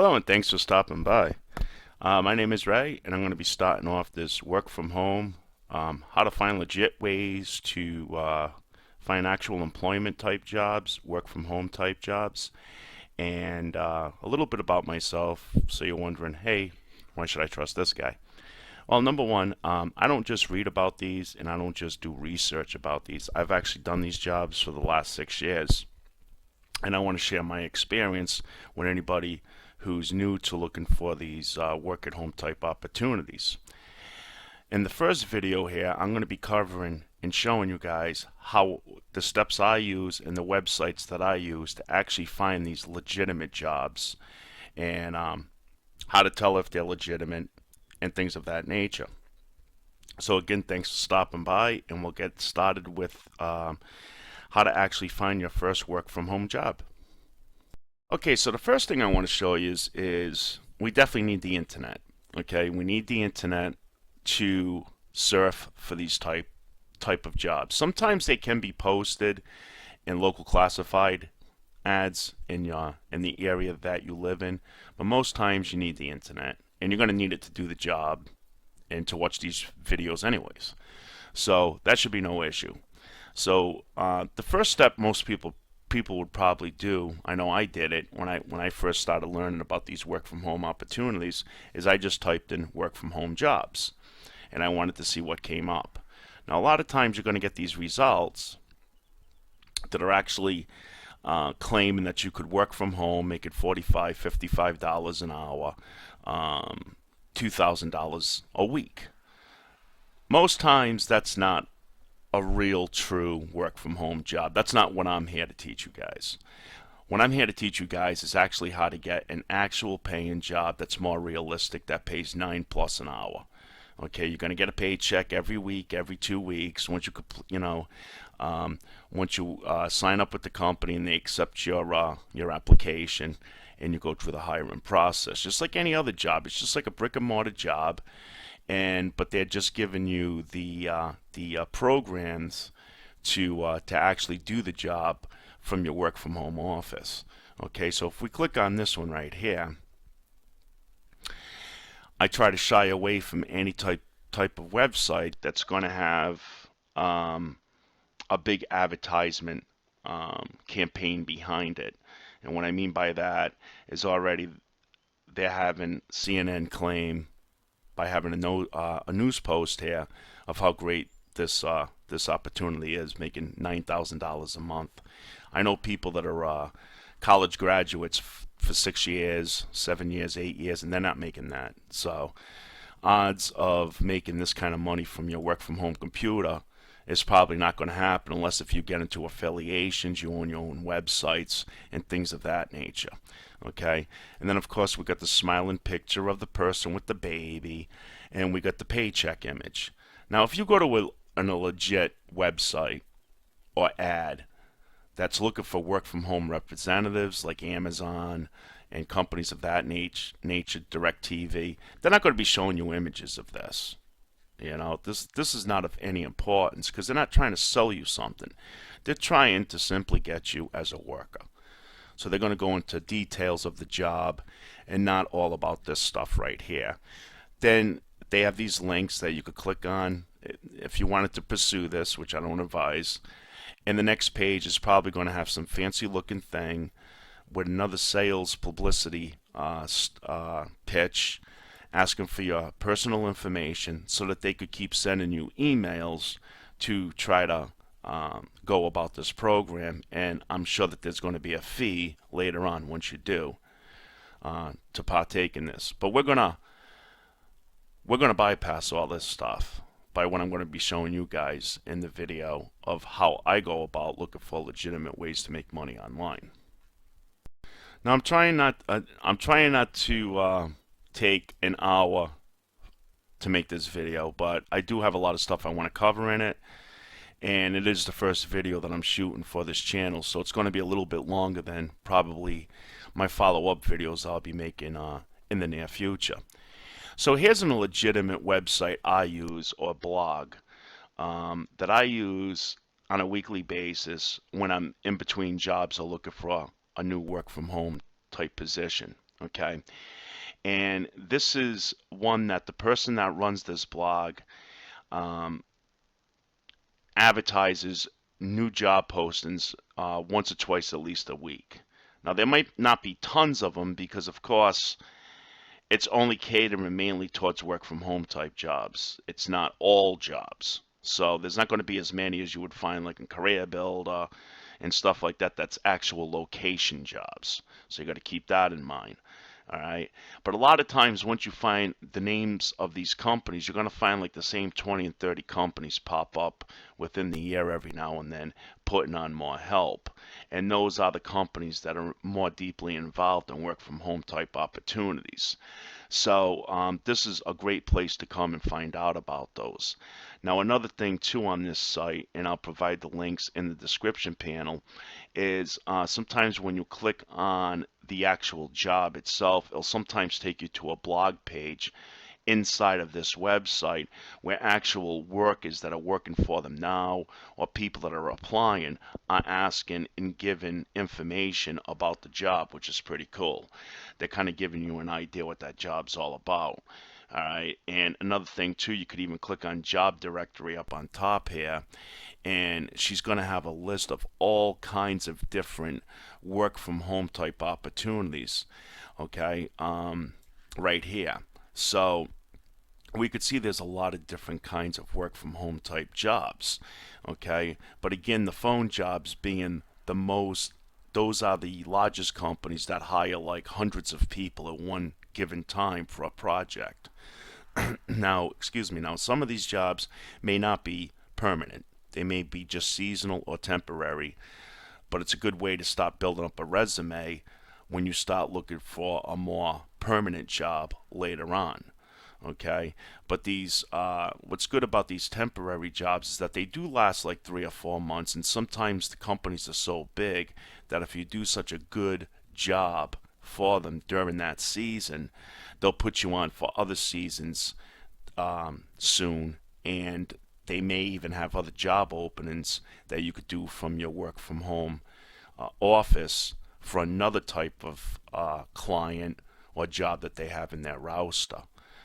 Hello and thanks for stopping by. My name is Ray, and I'm going to be starting off this work from home, how to find legit ways to find actual employment type jobs, work from home type jobs, and a little bit about myself. So you're wondering, hey, why should I trust this guy? Well, number one, I don't just read about these and I don't just do research about these. I've actually done these jobs for the last 6 years, and I want to share my experience with anybody who's new to looking for these work at home type opportunities. In the first video here, I'm going to be covering and showing you guys how the steps I use and the websites that I use to actually find these legitimate jobs, and how to tell if they're legitimate and things of that nature. So again, thanks for stopping by, and we'll get started with how to actually find your first work from home job. Okay, so the first thing I want to show you is we definitely need the internet. Okay, we need the internet to surf for these type of jobs. Sometimes they can be posted in local classified ads in the area that you live in, but most times you need the internet, and you're going to need it to do the job and to watch these videos anyways. So that should be no issue. So the first step most people would probably do, I know I did it when I first started learning about these work from home opportunities, is I just typed in work from home jobs, and I wanted to see what came up. Now a lot of times you're going to get these results that are actually claiming that you could work from home, make it $45, $55 an hour, $2,000 a week. Most times that's not a real true work from home job. That's not what I'm here to teach you guys. What I'm here to teach you guys is actually how to get an actual paying job that's more realistic, that pays 9+ an hour. Okay, you're going to get a paycheck every week, every 2 weeks. Once you sign up with the company and they accept your application, and you go through the hiring process, just like any other job. It's just like a brick and mortar job, but they're just giving you the programs to actually do the job from your work from home office. Okay, so if we click on this one right here, I try to shy away from any type of website that's going to have a big advertisement campaign behind it. And what I mean by that is already they're having CNN claim by having a news post here of how great this opportunity is, making $9,000 a month. I know people that are college graduates for 6 years, 7 years, 8 years, and they're not making that. So odds of making this kind of money from your work from home computer is probably not going to happen unless if you get into affiliations, you own your own websites and things of that nature. Okay, and then of course we got the smiling picture of the person with the baby, and we got the paycheck image. Now if you go to a legit website or ad that's looking for work from home representatives like Amazon and companies of that nature, DirecTV, they're not going to be showing you images of this. You know, this is not of any importance because they're not trying to sell you something. They're trying to simply get you as a worker. So they're going to go into details of the job and not all about this stuff right here. Then they have these links that you could click on if you wanted to pursue this, which I don't advise. And the next page is probably going to have some fancy looking thing with another sales publicity pitch, asking for your personal information so that they could keep sending you emails to try to go about this program. And I'm sure that there's going to be a fee later on once you do to partake in this. But we're gonna bypass all this stuff by what I'm going to be showing you guys in the video of how I go about looking for legitimate ways to make money online. Now I'm trying not to take an hour to make this video, but I do have a lot of stuff I want to cover in it, and it is the first video that I'm shooting for this channel, so it's going to be a little bit longer than probably my follow-up videos I'll be making in the near future. So here's a legitimate website I use, or blog, that I use on a weekly basis when I'm in between jobs or looking for a new work from home type position. Okay, and this is one that the person that runs this blog um, advertises new job postings once or twice at least a week. Now, there might not be tons of them because, of course, it's only catering mainly towards work from home type jobs. It's not all jobs. So there's not going to be as many as you would find like in career builder and stuff like that. That's actual location jobs. So you got to keep that in mind. All right. But a lot of times, once you find the names of these companies, you're going to find like the same 20 and 30 companies pop up within the year every now and then, putting on more help. And those are the companies that are more deeply involved in work from home type opportunities. So this is a great place to come and find out about those. Now, another thing too on this site, and I'll provide the links in the description panel, is sometimes when you click on the actual job itself, it'll sometimes take you to a blog page inside of this website where actual workers that are working for them now or people that are applying are asking and giving information about the job, which is pretty cool. They're kind of giving you an idea what that job's all about. All right, and another thing too, you could even click on job directory up on top here, and she's going to have a list of all kinds of different work from home type opportunities. Okay, right here. So we could see there's a lot of different kinds of work from home type jobs. Okay, but again, the phone jobs being the most, those are the largest companies that hire like hundreds of people at one given time for a project. Now, excuse me, now some of these jobs may not be permanent. They may be just seasonal or temporary, but it's a good way to start building up a resume when you start looking for a more permanent job later on. Okay, but these what's good about these temporary jobs is that they do last like 3 or 4 months, and sometimes the companies are so big that if you do such a good job for them during that season, they'll put you on for other seasons soon, and they may even have other job openings that you could do from your work from home office for another type of client or job that they have in their roster.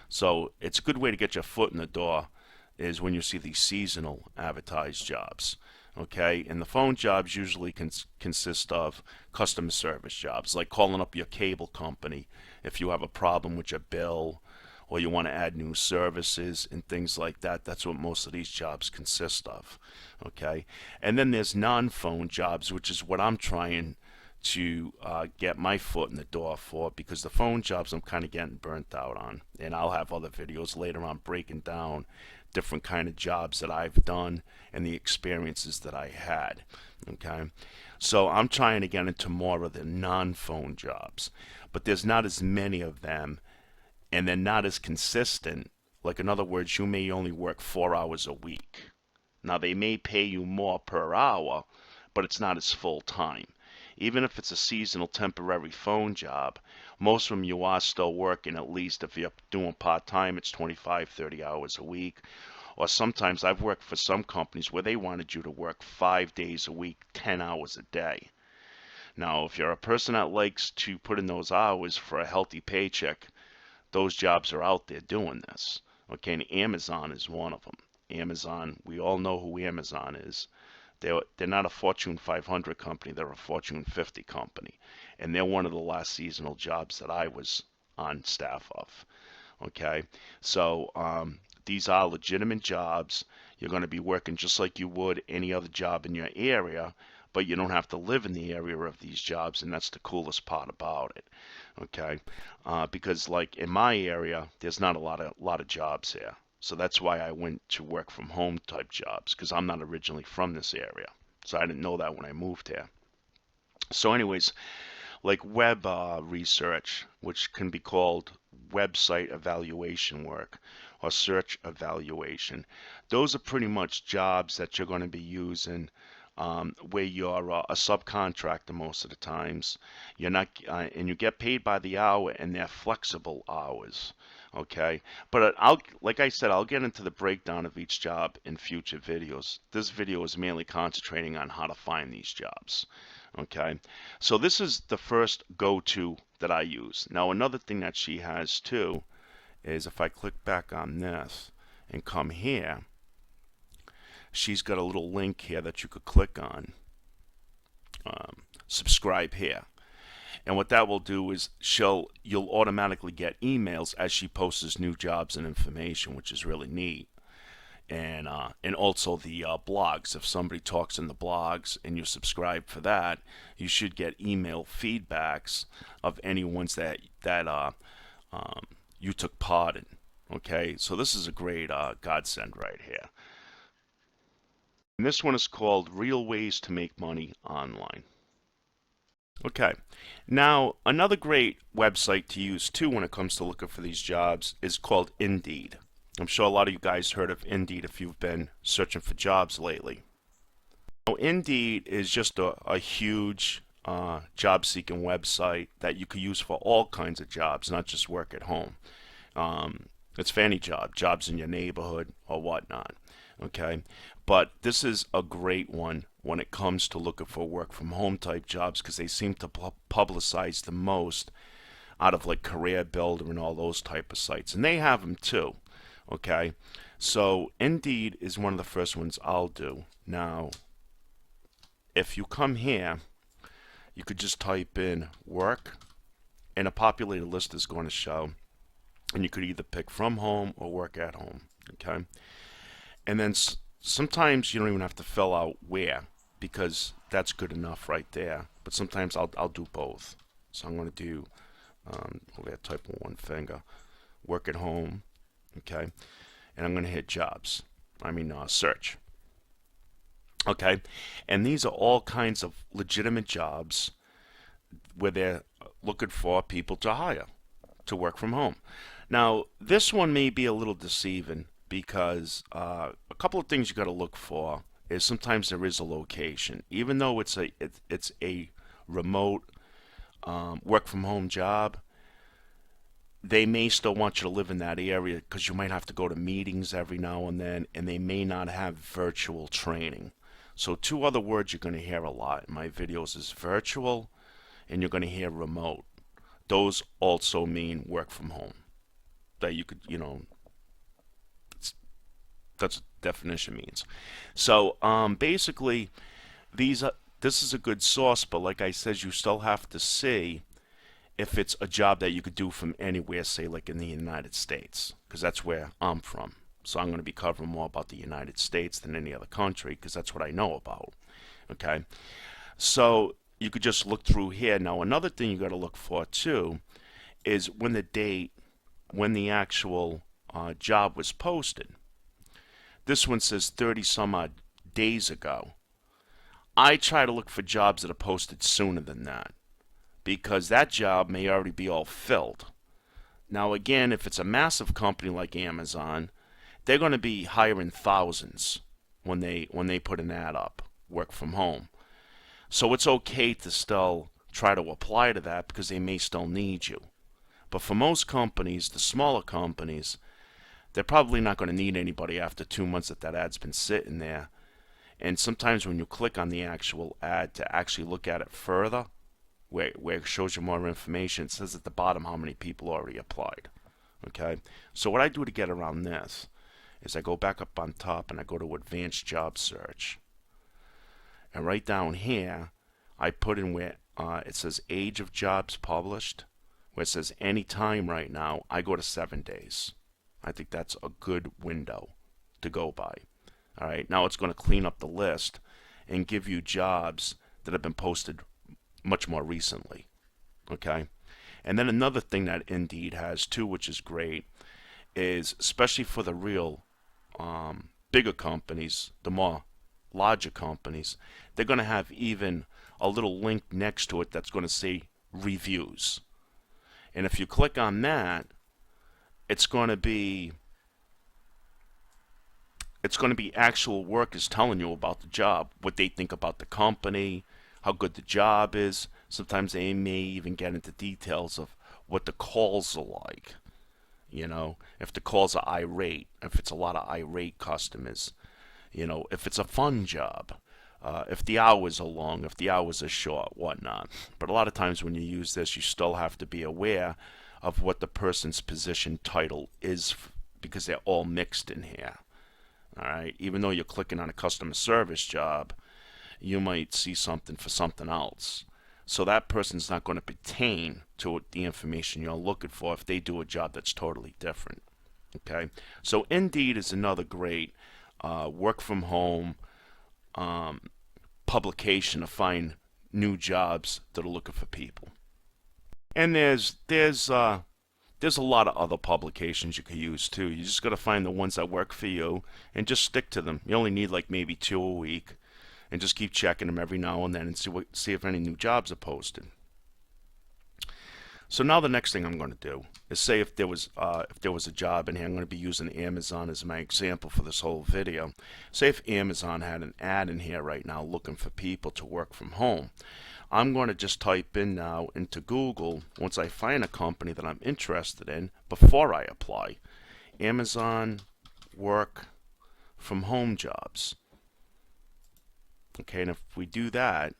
So it's a good way to get your foot in the door is when you see these seasonal advertised jobs. Okay, and the phone jobs usually consist of customer service jobs, like calling up your cable company if you have a problem with your bill or you want to add new services and things like that. That's what most of these jobs consist of. Okay, and then there's non-phone jobs, which is what I'm trying to get my foot in the door for, because the phone jobs I'm kind of getting burnt out on, and I'll have other videos later on breaking down different kind of jobs that I've done and the experiences that I had. Okay, so I'm trying to get into more of the non-phone jobs, but there's not as many of them, and they're not as consistent. Like, in other words, you may only work 4 hours a week. Now, they may pay you more per hour, but it's not as full time. Even if it's a seasonal temporary phone job, most of them you are still working. At least if you're doing part time, it's 25, 30 hours a week. Or sometimes I've worked for some companies where they wanted you to work 5 days a week, 10 hours a day. Now, if you're a person that likes to put in those hours for a healthy paycheck, those jobs are out there doing this. Okay, and Amazon is one of them. Amazon, we all know who Amazon is. They're not a Fortune 500 company, they're a Fortune 50 company. And they're one of the last seasonal jobs that I was on staff of. Okay, so these are legitimate jobs. You're going to be working just like you would any other job in your area, but you don't have to live in the area of these jobs, and that's the coolest part about it. Okay, because like in my area, there's not a lot of jobs here. So that's why I went to work from home type jobs, because I'm not originally from this area. So I didn't know that when I moved here. So anyways, like web research, which can be called website evaluation work or search evaluation. Those are pretty much jobs that you're going to be using where you're a subcontractor most of the times. You're not, and you get paid by the hour, and they're flexible hours. Okay, but like I said, I'll get into the breakdown of each job in future videos. This video is mainly concentrating on how to find these jobs. Okay, so this is the first go-to that I use. Now another thing that she has too is if I click back on this and come here, she's got a little link here that you could click on. Subscribe here. And what that will do is you'll automatically get emails as she posts new jobs and information, which is really neat. And also the blogs. If somebody talks in the blogs and you subscribe for that, you should get email feedbacks of any ones that you took part in. Okay, so this is a great godsend right here. And this one is called Real Ways to Make Money Online. Okay, now another great website to use too when it comes to looking for these jobs is called Indeed. I'm sure a lot of you guys heard of Indeed if you've been searching for jobs lately. Now, Indeed is just a huge job-seeking website that you could use for all kinds of jobs, not just work at home. It's for any job, jobs in your neighborhood or whatnot. Okay, but this is a great one when it comes to looking for work from home type jobs because they seem to publicize the most out of like Career Builder and all those type of sites, and they have them too. Okay, so Indeed is one of the first ones I'll do. Now, if you come here, you could just type in work, and a populated list is going to show, and you could either pick from home or work at home. Okay, and then sometimes you don't even have to fill out where because that's good enough right there. But sometimes I'll do both. So I'm going to do over here, type with one finger, work at home. Okay, and I'm going to hit jobs. Search. Okay, and these are all kinds of legitimate jobs where they're looking for people to hire to work from home. Now, this one may be a little deceiving because a couple of things you got to look for is sometimes there is a location, even though it's a remote work from home job. They may still want you to live in that area because you might have to go to meetings every now and then, and they may not have virtual training. So two other words you're going to hear a lot in my videos is virtual, and you're going to hear remote. Those also mean work from home. That you could, that's what definition means. So basically, this is a good source, but like I said, you still have to see if it's a job that you could do from anywhere, say like in the United States, because that's where I'm from. So I'm going to be covering more about the United States than any other country because that's what I know about. Okay, so you could just look through here. Now another thing you got to look for too is when the actual job was posted. This one says 30 some odd days ago. I try to look for jobs that are posted sooner than that because that job may already be all filled. Now again, if it's a massive company like Amazon, they're going to be hiring thousands when they put an ad up, work from home. So it's okay to still try to apply to that because they may still need you. But for most companies, the smaller companies, they're probably not going to need anybody after 2 months that ad's been sitting there. And sometimes when you click on the actual ad to actually look at it further, where it shows you more information, it says at the bottom how many people already applied. Okay, so what I do to get around this is I go back up on top and I go to Advanced Job Search. And right down here, I put in where it says age of jobs published, where it says any time right now, I go to 7 days. I think that's a good window to go by. All right, now it's going to clean up the list and give you jobs that have been posted much more recently. Okay, and then another thing that Indeed has too, which is great, is especially for the real bigger companies, the more larger companies, they're going to have even a little link next to it that's going to say reviews. And if you click on that, it's going to be actual workers telling you about the job, what they think about the company, how good the job is. Sometimes they may even get into details of what the calls are like. If the calls are irate, if it's a lot of irate customers, if it's a fun job, if the hours are long, if the hours are short, whatnot. But a lot of times when you use this, you still have to be aware of what the person's position title is because they're all mixed in here. All right, even though you're clicking on a customer service job, you might see something for something else. So that person's not going to pertain to the information you're looking for if they do a job that's totally different. Okay, so Indeed is another great work from home publication to find new jobs that are looking for people. And there's a lot of other publications you could use too. You just got to find the ones that work for you and just stick to them. You only need like maybe 2 a week, and just keep checking them every now and then and see if any new jobs are posted. So now the next thing I'm going to do is say if there was a job in here. I'm going to be using Amazon as my example for this whole video. Say if Amazon had an ad in here right now looking for people to work from home. I'm going to just type in now into Google, once I find a company that I'm interested in, before I apply, Amazon work from home jobs. Okay, and if we do that,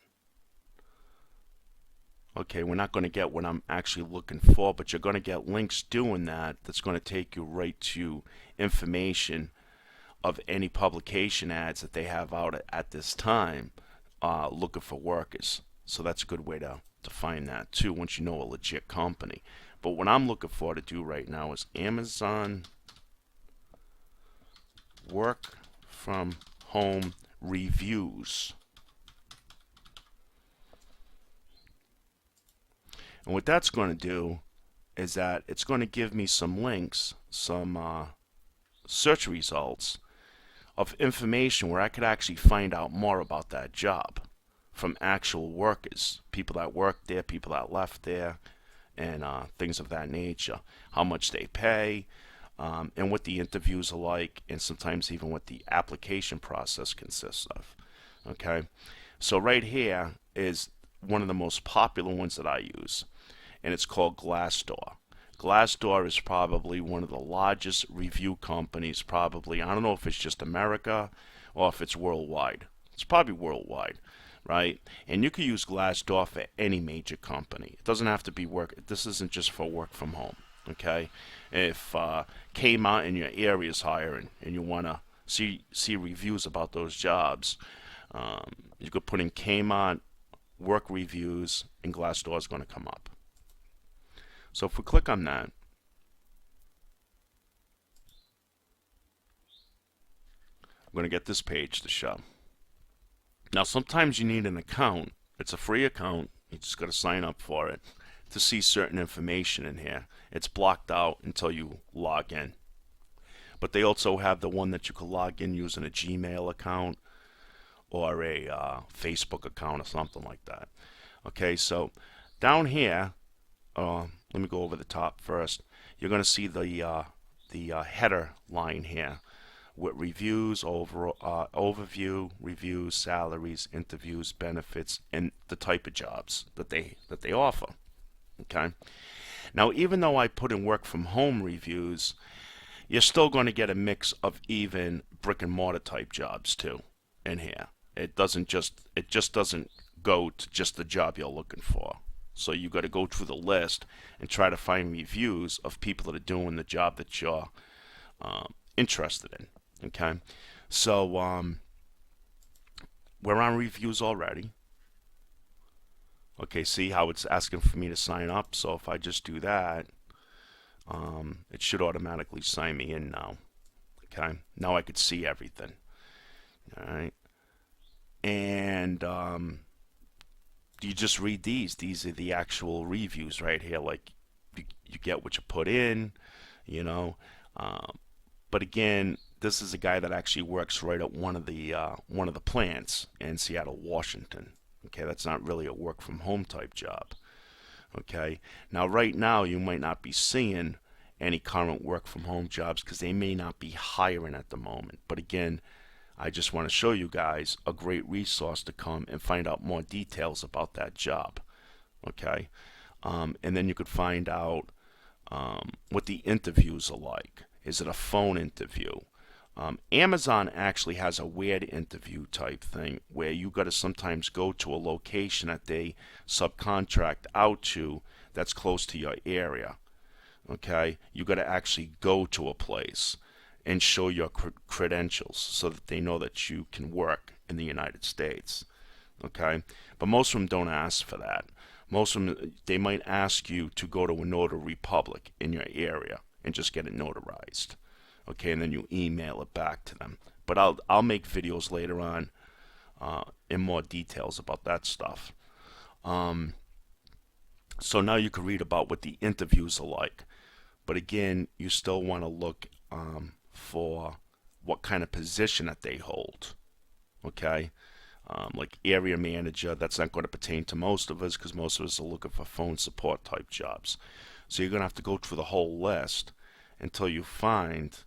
okay, we're not going to get what I'm actually looking for, but you're going to get links doing that. That's going to take you right to information of any publication ads that they have out at this time looking for workers. So that's a good way to find that too once you know a legit company. But what I'm looking for to do right now is Amazon work from home reviews. And what that's going to do is that it's going to give me some links, some search results of information where I could actually find out more about that job from actual workers, people that worked there, people that left there, and things of that nature. How much they pay, and what the interviews are like, and sometimes even what the application process consists of. Okay, so right here is one of the most popular ones that I use, and it's called Glassdoor. Glassdoor is probably one of the largest review companies, probably. I don't know if it's just America or if it's worldwide. It's probably worldwide, right? And you can use Glassdoor for any major company. It doesn't have to be work. This isn't just for work from home, okay? If Kmart in your area is hiring and you want to see reviews about those jobs, you could put in Kmart work reviews, and Glassdoor is going to come up. So if we click on that, I'm going to get this page to show. Now sometimes you need an account. It's a free account. You just got to sign up for it to see certain information in here. It's blocked out until you log in. But they also have the one that you can log in using a Gmail account or a Facebook account or something like that. Okay, so down here, let me go over the top first. You're going to see the header line here with reviews, overview, reviews, salaries, interviews, benefits, and the type of jobs that they offer. Okay. Now, even though I put in work from home reviews, you're still going to get a mix of even brick and mortar type jobs too in here. It just doesn't go to just the job you're looking for. So you got to go through the list and try to find reviews of people that are doing the job that you're interested in. Okay, so we're on reviews already. Okay, see how it's asking for me to sign up. So if I just do that, it should automatically sign me in now. Okay, now I could see everything. All right, and you just read these. These are the actual reviews right here. Like you get what you put in, you know. But again, this is a guy that actually works right at one of the plants in Seattle, Washington. Okay, that's not really a work from home type job. Okay, now right now you might not be seeing any current work from home jobs because they may not be hiring at the moment. But again, I just want to show you guys a great resource to come and find out more details about that job. Okay, and then you could find out what the interviews are like. Is it a phone interview? Amazon actually has a weird interview type thing where you got to sometimes go to a location that they subcontract out to that's close to your area. Okay, you got to actually go to a place and show your credentials so that they know that you can work in the United States. Okay, but most of them don't ask for that. Most of them, they might ask you to go to a notary public in your area and just get it notarized. Okay, and then you email it back to them. But I'll make videos later on in more details about that stuff. So now you can read about what the interviews are like. But again, you still want to look for what kind of position that they hold. Okay, like area manager, that's not going to pertain to most of us because most of us are looking for phone support type jobs. So you're going to have to go through the whole list until you find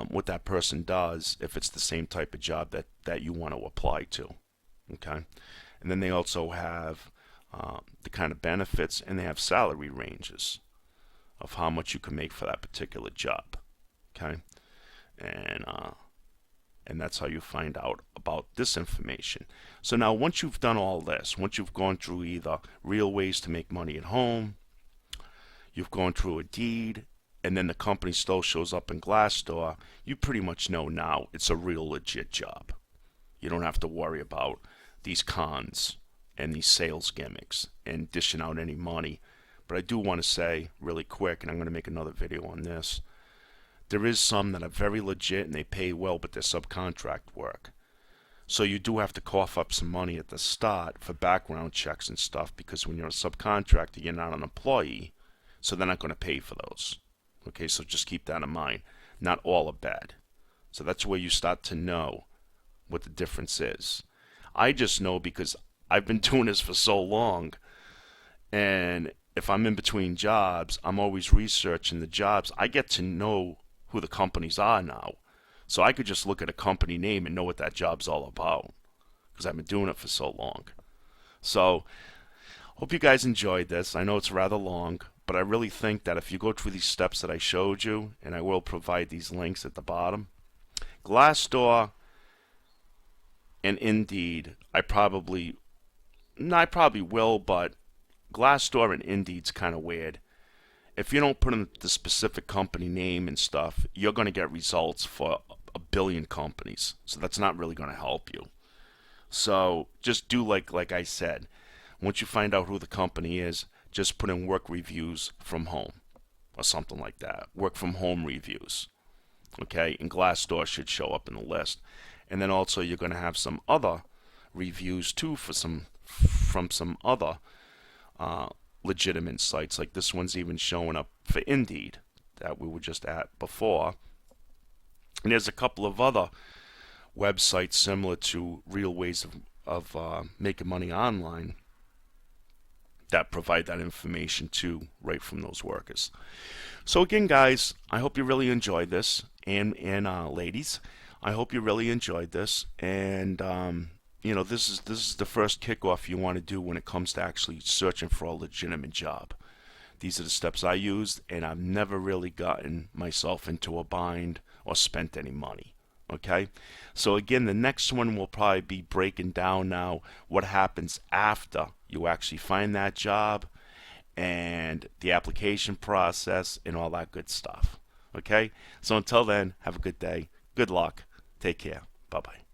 what that person does, if it's the same type of job that you want to apply to. Okay, and then they also have the kind of benefits, and they have salary ranges of how much you can make for that particular job. Okay, and that's how you find out about this information. So now once you've done all this, once you've gone through either real ways to make money at home, you've gone through a deed, and then the company still shows up in Glassdoor, you pretty much know now it's a real legit job. You don't have to worry about these cons and these sales gimmicks and dishing out any money. But I do want to say really quick, and I'm going to make another video on this, there is some that are very legit and they pay well, but they're subcontract work. So you do have to cough up some money at the start for background checks and stuff, because when you're a subcontractor, you're not an employee, so they're not going to pay for those. Okay, so just keep that in mind. Not all are bad. So that's where you start to know what the difference is. I just know because I've been doing this for so long, and if I'm in between jobs, I'm always researching the jobs. I get to know who the companies are now. So I could just look at a company name and know what that job's all about, because I've been doing it for so long. So hope you guys enjoyed this. I know it's rather long, but I really think that if you go through these steps that I showed you, and I will provide these links at the bottom, Glassdoor and Indeed, I probably will, but Glassdoor and Indeed's kind of weird. If you don't put in the specific company name and stuff, you're going to get results for a billion companies. So that's not really going to help you. So just do like I said. Once you find out who the company is, just put in work reviews from home or something like that. Work from home reviews. Okay, and Glassdoor should show up in the list. And then also you're going to have some other reviews too from some other legitimate sites. Like this one's even showing up for Indeed that we were just at before. And there's a couple of other websites similar to real ways of making money online that provide that information too, right from those workers. So again, guys, I hope you really enjoyed this, and ladies, I hope you really enjoyed this. And this is the first kickoff you want to do when it comes to actually searching for a legitimate job. These are the steps I used, and I've never really gotten myself into a bind or spent any money. Okay, so again, the next one will probably be breaking down now what happens after you actually find that job, and the application process and all that good stuff. Okay, so until then, have a good day, good luck, take care, bye bye.